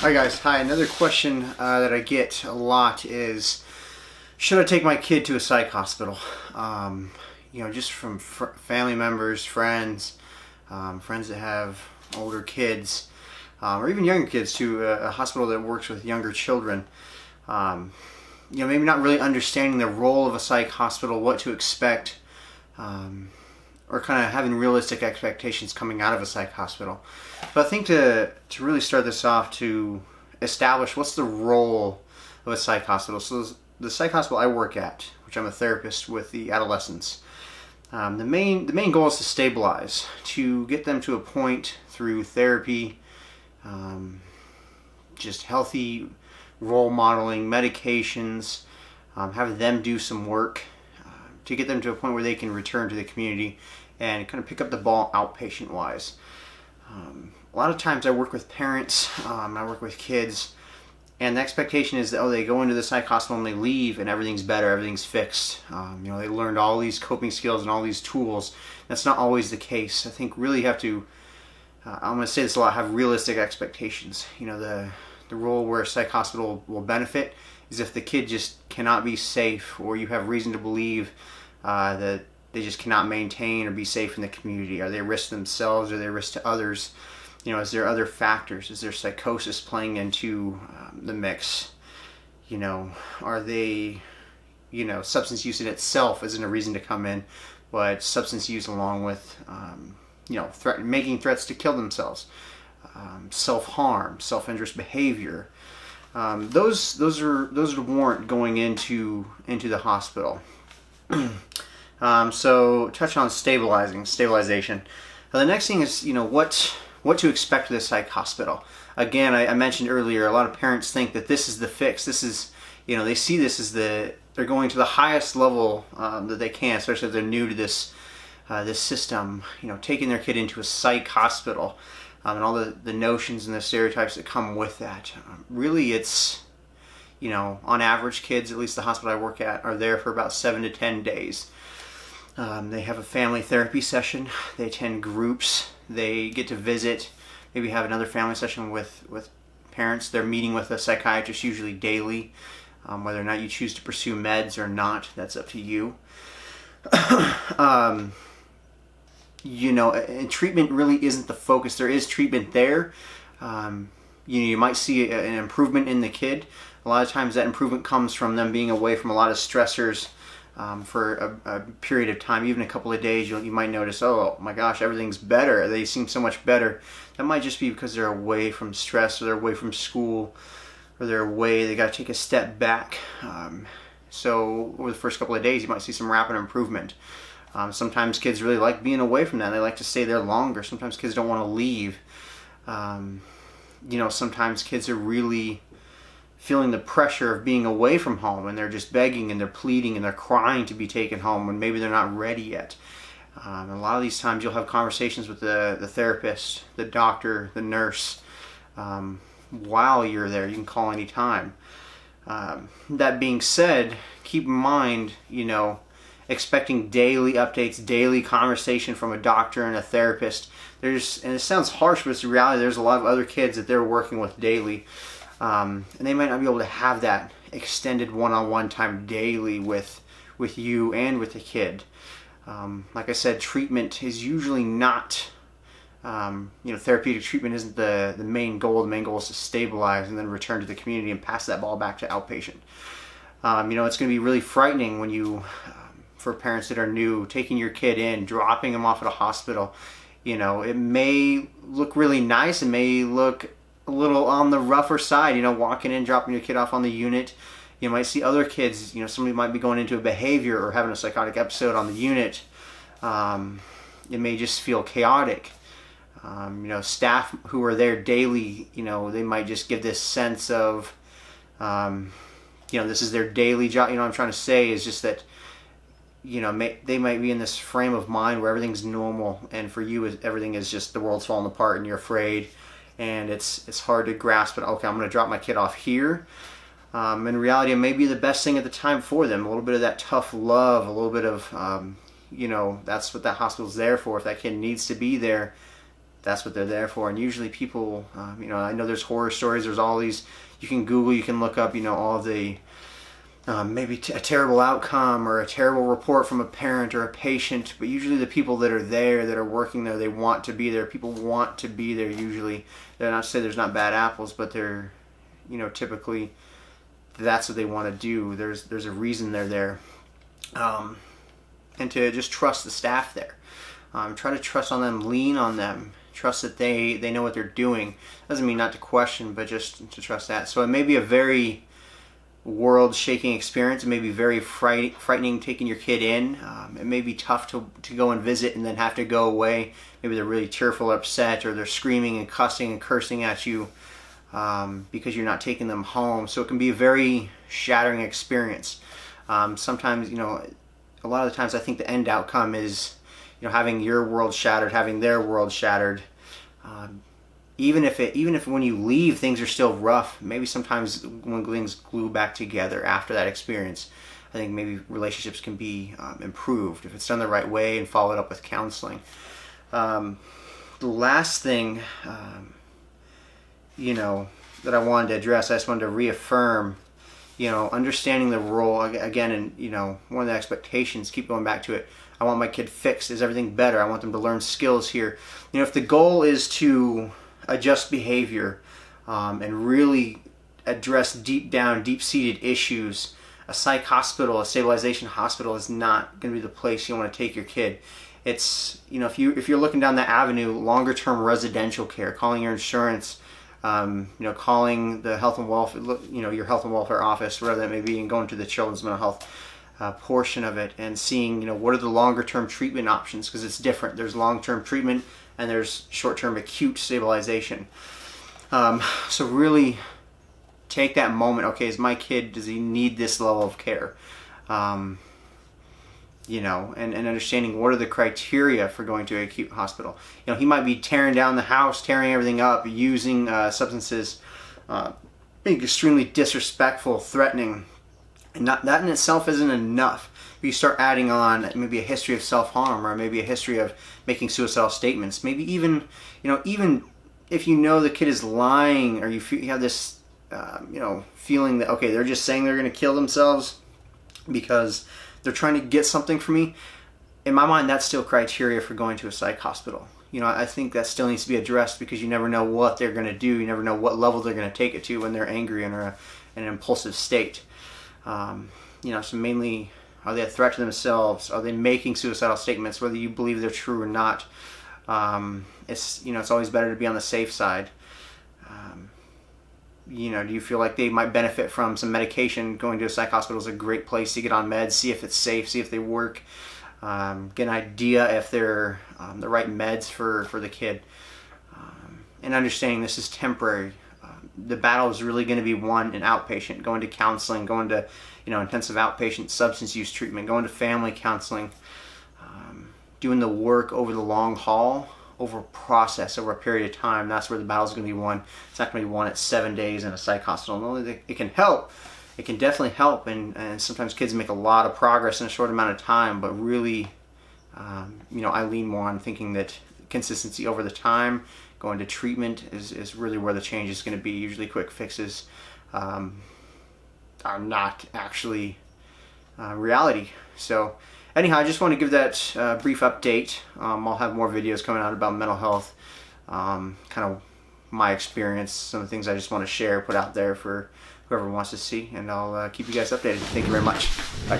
Hi guys, hi. Another question that I get a lot is, should I take my kid to a psych hospital? Just from family members, friends, friends that have older kids, or even younger kids, to a hospital that works with younger children. Maybe not really understanding the role of a psych hospital, what to expect, or kind of having realistic expectations coming out of a psych hospital. But I think to really start this off, to establish what's the role of a psych hospital. So the psych hospital I work at, which I'm a therapist with the adolescents, the main goal is to stabilize, to get them to a point through therapy, just healthy role modeling, medications, have them do some work, to get them to a point where they can return to the community and kind of pick up the ball outpatient wise. A lot of times I work with parents, I work with kids, and the expectation is that, they go into the psych hospital and they leave and everything's better, everything's fixed. They learned all these coping skills and all these tools. That's not always the case. I think really you have to, I'm going to say this a lot, have realistic expectations. The role where a psych hospital will benefit is if the kid just cannot be safe, or you have reason to believe that they just cannot maintain or be safe in the community. Are they a risk to themselves? Are they a risk to others? Is there other factors? Is there psychosis playing into the mix? Are they, substance use in itself isn't a reason to come in, but substance use along with, making threats to kill themselves, self-harm, self-injurious behavior. Those are warrant going into the hospital. So touch on stabilization. Now, the next thing is, what to expect with a psych hospital. Again, I mentioned earlier, a lot of parents think that this is the fix. This is, they see this as they're going to the highest level that they can, especially if they're new to this system. Taking their kid into a psych hospital, and all the notions and the stereotypes that come with that. Really, it's, on average, kids, at least the hospital I work at, are there for about 7 to 10 days. They have a family therapy session. They attend groups. They get to visit, maybe have another family session with parents. They're meeting with a psychiatrist usually daily. Whether or not you choose to pursue meds or not, that's up to you. And treatment really isn't the focus. There is treatment there. You might see an improvement in the kid. A lot of times that improvement comes from them being away from a lot of stressors for a period of time, even a couple of days. You might notice, oh my gosh, everything's better. They seem so much better. That might just be because they're away from stress, or they're away from school, or they're away. They got to take a step back. So over the first couple of days, you might see some rapid improvement. Sometimes kids really like being away from that. They like to stay there longer. Sometimes kids don't want to leave. Sometimes kids are really feeling the pressure of being away from home, and they're just begging and they're pleading and they're crying to be taken home when maybe they're not ready yet. A lot of these times you'll have conversations with the therapist, the doctor, the nurse, while you're there. You can call anytime. That being said, keep in mind, expecting daily updates, daily conversation from a doctor and a therapist. And it sounds harsh, but it's the reality. There's a lot of other kids that they're working with daily. And they might not be able to have that extended one-on-one time daily with you and with the kid. Like I said, treatment is usually not, therapeutic treatment isn't the main goal. The main goal is to stabilize and then return to the community and pass that ball back to outpatient. It's going to be really frightening when you, for parents that are new, taking your kid in, dropping them off at a hospital. It may look really nice. It may look a little on the rougher side, walking in, dropping your kid off on the unit. You might see other kids, somebody might be going into a behavior or having a psychotic episode on the unit. It may just feel chaotic. Staff who are there daily, they might just give this sense of, this is their daily job. I'm trying to say is just that, they might be in this frame of mind where everything's normal, and for you, everything is just, the world's falling apart and you're afraid. And it's hard to grasp, but okay, I'm going to drop my kid off here. In reality, it may be the best thing at the time for them. A little bit of that tough love, a little bit of, that's what that hospital's there for. If that kid needs to be there, that's what they're there for. And usually people, I know there's horror stories, there's all these, you can Google, you can look up, all the maybe a terrible outcome or a terrible report from a parent or a patient, but usually the people that are there, that are working there, they want to be there. People want to be there usually. They're not to say there's not bad apples, but they're, typically that's what they want to do. There's a reason they're there. And to just trust the staff there. Try to trust on them, lean on them, trust that they know what they're doing. Doesn't mean not to question, but just to trust that. So it may be a very world-shaking experience. It may be very frightening taking your kid in. It may be tough to go and visit and then have to go away. Maybe they're really tearful or upset, or they're screaming and cussing and cursing at you because you're not taking them home. So it can be a very shattering experience. Sometimes, a lot of the times I think the end outcome is, having your world shattered, having their world shattered. Even if when you leave things are still rough, maybe sometimes when things glue back together after that experience, I think maybe relationships can be improved if it's done the right way and followed up with counseling. The last thing, that I wanted to address, I just wanted to reaffirm, understanding the role again, and one of the expectations, keep going back to it. I want my kid fixed. Is everything better? I want them to learn skills here. If the goal is to adjust behavior and really address deep-seated issues, a psych hospital, a stabilization hospital is not going to be the place you want to take your kid. It's, if you're looking down that avenue, longer-term residential care, calling your insurance, calling the health and welfare, your health and welfare office, wherever that may be, and going to the children's mental health portion of it, and seeing, what are the longer-term treatment options, because it's different. There's long-term treatment and there's short-term acute stabilization. So really take that moment. Okay, is my kid, does he need this level of care? And understanding what are the criteria for going to an acute hospital. He might be tearing down the house, tearing everything up, using substances, being extremely disrespectful, threatening, and that in itself isn't enough. But you start adding on maybe a history of self-harm, or maybe a history of making suicidal statements. Maybe even if the kid is lying, or you have this feeling that, okay, they're just saying they're going to kill themselves because they're trying to get something from me. In my mind, that's still criteria for going to a psych hospital. I think that still needs to be addressed, because you never know what they're going to do. You never know what level they're going to take it to when they're angry and are in an impulsive state. So mainly, are they a threat to themselves? Are they making suicidal statements, whether you believe they're true or not? It's always better to be on the safe side. Do you feel like they might benefit from some medication? Going to a psych hospital is a great place to get on meds, see if it's safe, see if they work, get an idea if they're the right meds for the kid, and understanding this is temporary. The battle is really going to be won in outpatient, going to counseling, going to intensive outpatient substance use treatment, going to family counseling, doing the work over the long haul, over a process, over a period of time. That's where the battle is going to be won. It's not going to be won at 7 days in a psych hospital. Not only it can help, it can definitely help, and sometimes kids make a lot of progress in a short amount of time, but really, I lean more on thinking that consistency over the time, going to treatment is really where the change is going to be. Usually quick fixes are not actually reality. So anyhow, I just want to give that brief update. I'll have more videos coming out about mental health, kind of my experience, some of the things I just want to share, put out there for whoever wants to see, and I'll keep you guys updated. Thank you very much. Bye.